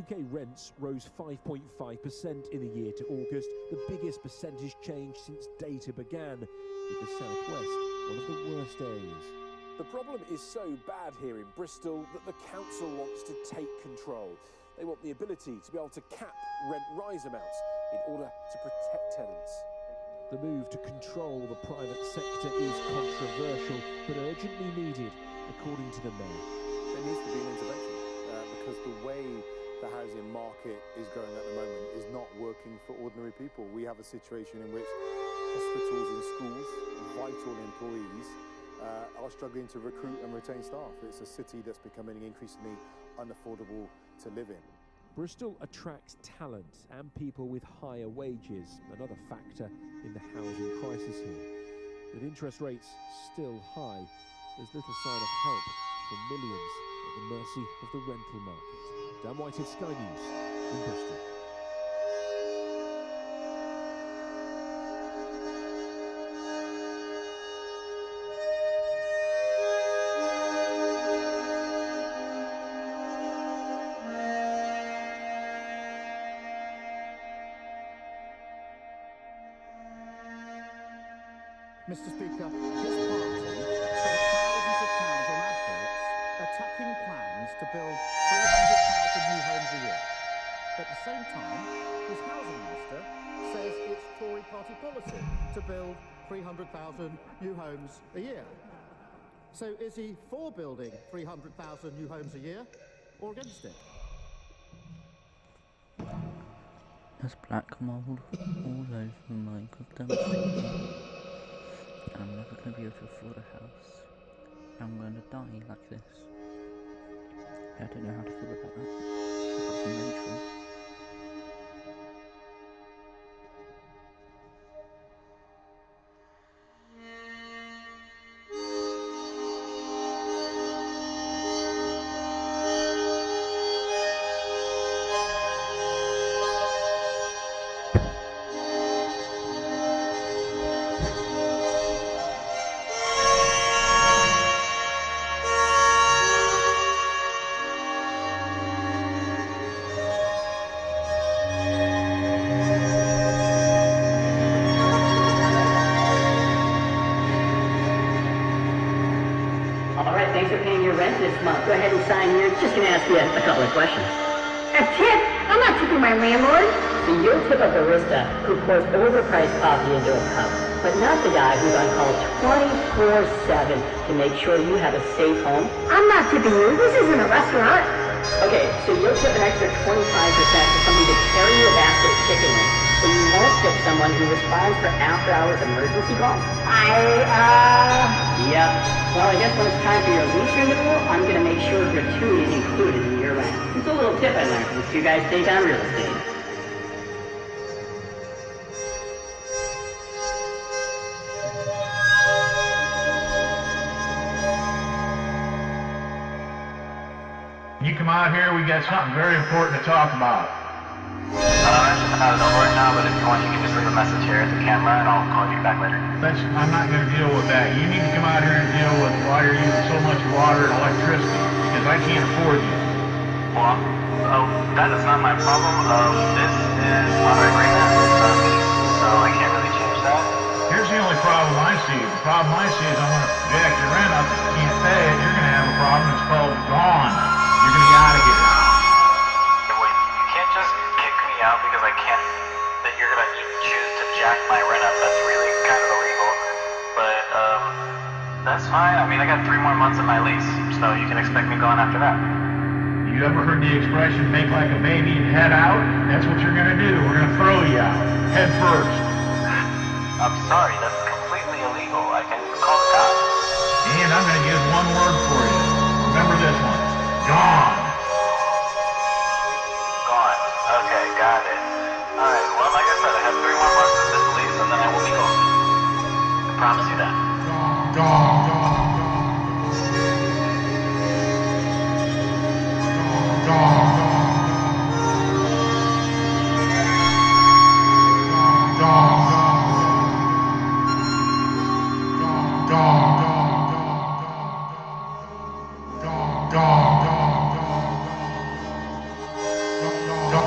UK rents rose 5.5% in the year to August, the biggest percentage change since data began, with the southwest one of the worst areas. The problem is so bad here in Bristol that the council wants to take control. They want the ability to be able to cap rent rise amounts in order to protect tenants. The move to control the private sector is controversial, but urgently needed, according to the mayor. There needs to be an intervention because the way the housing market is going at the moment is not working for ordinary people. We have a situation in which hospitals and schools, vital employees, are struggling to recruit and retain staff. It's a city that's becoming increasingly unaffordable to live in. Bristol attracts talent and people with higher wages, another factor in the housing crisis here. With interest rates still high, there's little sign of help for millions at the mercy of the rental market. Dan Whitehead, Sky News in Bristol. Mr. Speaker, his party spent thousands of pounds on adverts attacking plans to build 300,000 new homes a year. At the same time, his housing minister says it's Tory party policy to build 300,000 new homes a year. So is he for building 300,000 new homes a year or against it? There's black mold all over my goddamn. I'm never going to be able to afford a house. I'm going to die like this. I don't know how to feel about that. It's vengeful. Thanks for paying your rent this month. Go ahead and sign here. Just gonna ask you a couple of questions. A tip? I'm not tipping my landlord. So you'll tip a barista who pours overpriced coffee into a cup, but not the guy who's on call 24/7 to make sure you have a safe home? I'm not tipping you. This isn't a restaurant. Okay, so you'll tip an extra 25% for somebody to carry your basket of chicken wings, but you won't tip someone who responds for after-hours emergency calls? Yep. Well, I guess when it's time for your lease renewal, I'm going to make sure gratuity is included in your rent. It's a little tip I learned from the two guys take on real estate. You come out here, we got something very important to talk about. I'm out of the order now, but if you want, you can just leave a message here at the camera, and I'll call you back later. I'm not going to deal with that. You need to come out here and deal with why you're using so much water and electricity, because I can't afford you. Well, that is not my problem. This is our agreement, so I can't really change that. Here's the only problem I see. The problem I see is I'm going to jack your rent up. If you can't pay it, you're going to have a problem. It's called gone. You're going to be out of here. You can't just kick me out because I can't, that you're going to choose to jack my rent up. That's really kind of illegal. But, that's fine. I mean, I got 3 more months of my lease, so you can expect me gone after that. You ever heard the expression, make like a baby and head out? That's what you're going to do. We're going to throw you out. Head first. I'm sorry, that's completely illegal. I can call the cops. And I'm going to use one word for you. Remember this one. Gone. Gone. Okay, got it. Alright, well, like I said, I have 3 more months of this lease, and then I will be gone. I promise you that. Gone. My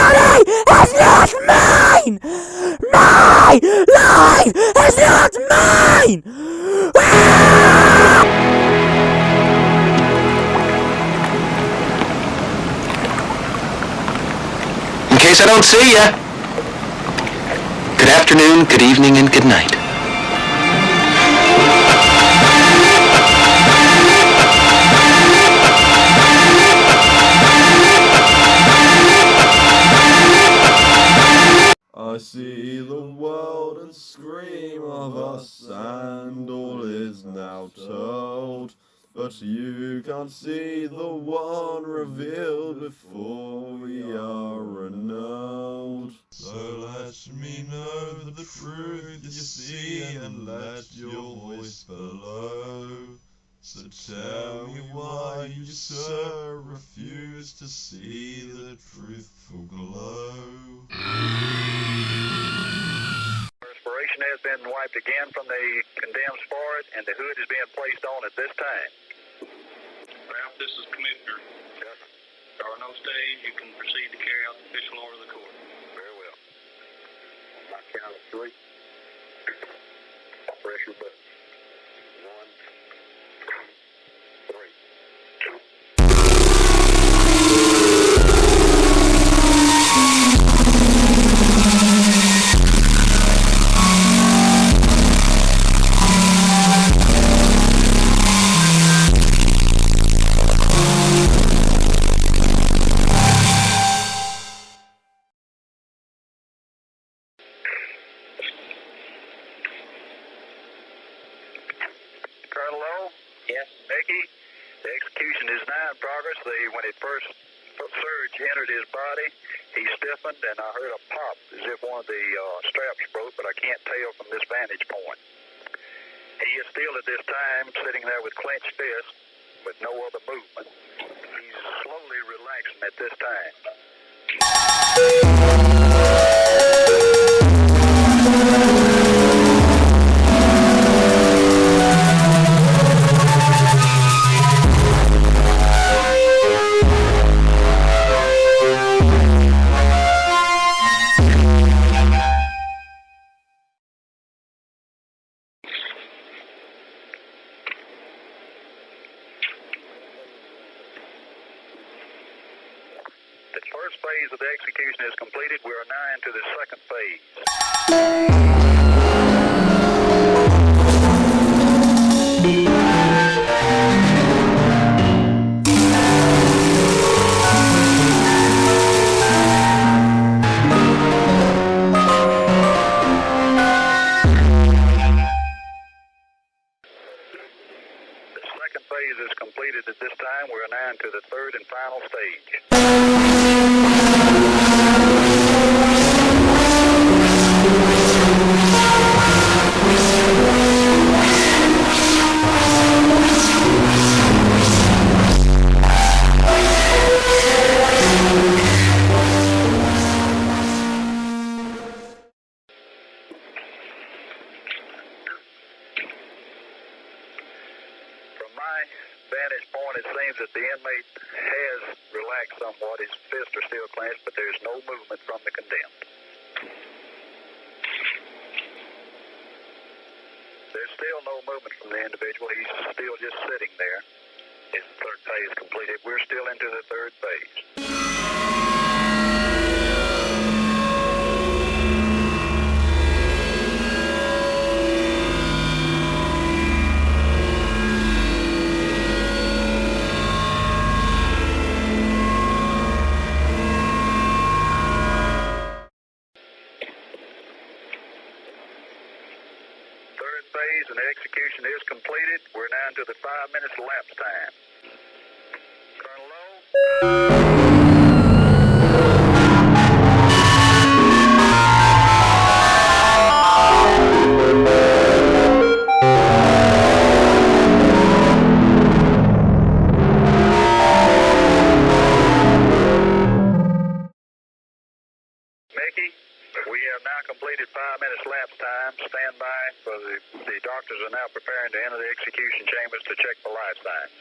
money is not mine! My life is not mine! In case I don't see ya, good afternoon, good evening, and good night. I see the world and scream of us, and all is now told. but you can't see the one revealed before we are renowned. So let me know the truth you see and let your voice below. So tell me why you, sir, refuse to see the truthful glow. Perspiration has been wiped again from the condemned sport, and the hood is being placed on at this time. Ralph, this is Commissioner. Yes, sir. There are no stays. You can proceed to carry out the official order of the court. Very well. On my count of three, press your button. 1, 2, 3. Colonel Lowe? Yes? Mickey, the execution is now in progress. When it first surge entered his body, he stiffened, and I heard a pop as if one of the straps broke, but I can't tell from this vantage point. He is still at this time sitting there with clenched fists with no other movement. He's slowly relaxing at this time. The first phase of the execution is completed. We are now into the second phase. The second phase is completed at this time. We are now into the third and final stage. From my vantage point, it seems that the inmate has relaxed somewhat. His fists are still clenched, but there's no movement from the condemned. There's still no movement from the individual. He's still just sitting there. His third phase completed. We're still into the third phase. Third phase and the execution is completed. We're now into the 5 minutes elapsed time. Colonel Lowe? Mickey, we have now completed 5 minutes lapse time. Stand by for the doctors are now preparing to enter the execution chambers to check the life signs.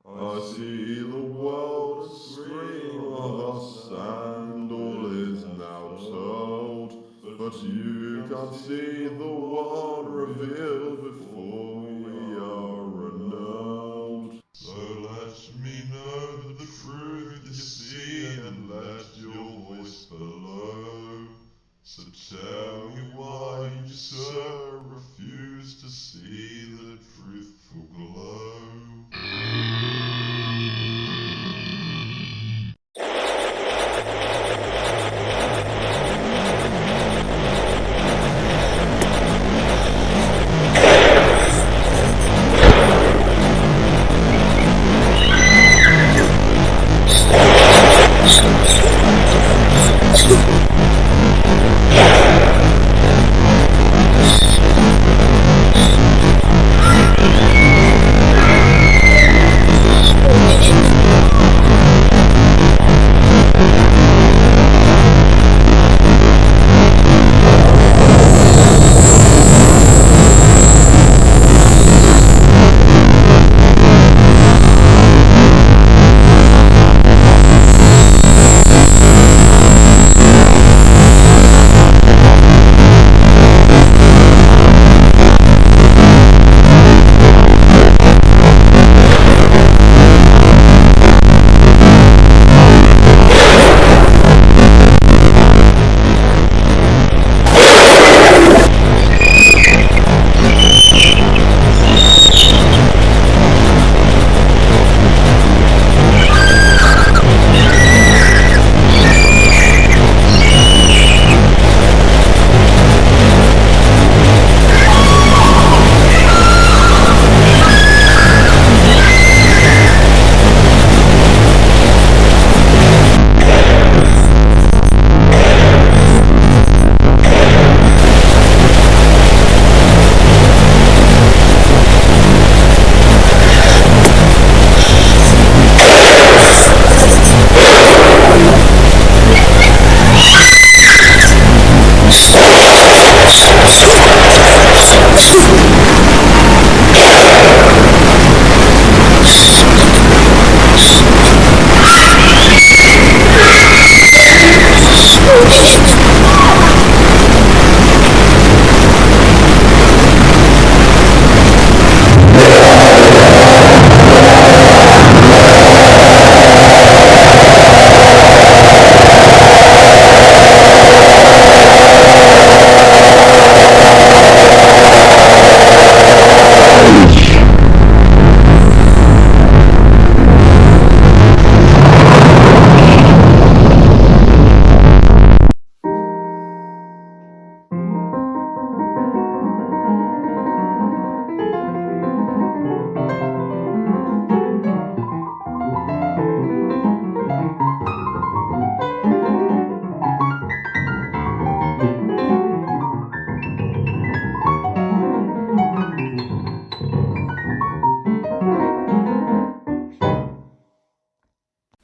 I see the world a stream of us and all is now told, but you can't see the one revealed before we are renowned. So let me know the truth you see and let your voice below. So tell me why you, sir,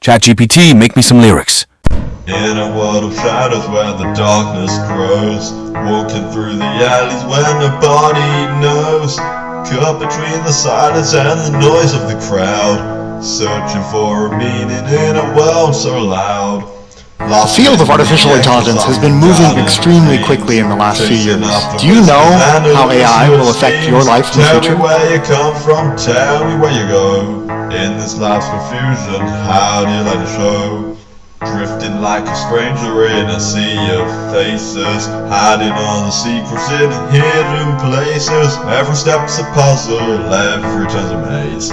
ChatGPT, make me some lyrics. In a world of shadows where the darkness grows, walking through the alleys where nobody knows, caught between the silence and the noise of the crowd, searching for a meaning in a world so loud. The field of artificial intelligence has been moving extremely quickly in the last few years. Do you know how AI will affect your life in the future? Tell me where you come from, tell me where you go. In this life's confusion, how do you let it show? Drifting like a stranger in a sea of faces, hiding all the secrets in hidden places. Every step's a puzzle, every turn's a maze,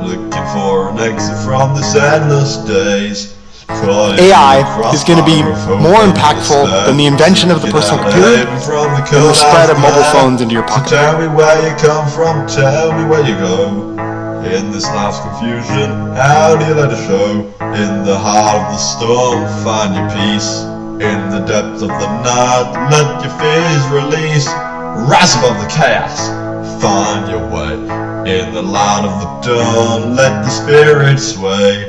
looking for an exit from this endless days. AI is going to be more impactful than the invention of the personal computer and the spread of mobile phones into your pocket. So tell me where you come from, tell me where you go. In this life's confusion, how do you let it show? In the heart of the storm, find your peace. In the depths of the night, let your fears release. Rise above the chaos, find your way. In the light of the dawn, let the spirit sway.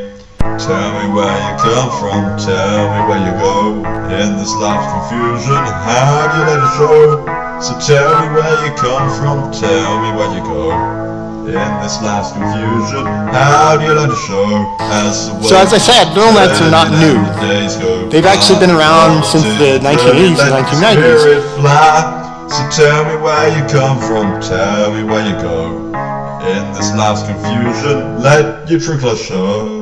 Tell me where you come from, tell me where you go. In this life's confusion, how do you let it show? So tell me where you come from, tell me where you go. In this life's confusion, how do you let it show? So as I said, neural nets are not new. They've actually been around since the 1980s and 1990s. So tell me where you come from, tell me where you go. In this life's confusion, let your true colors show.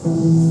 you.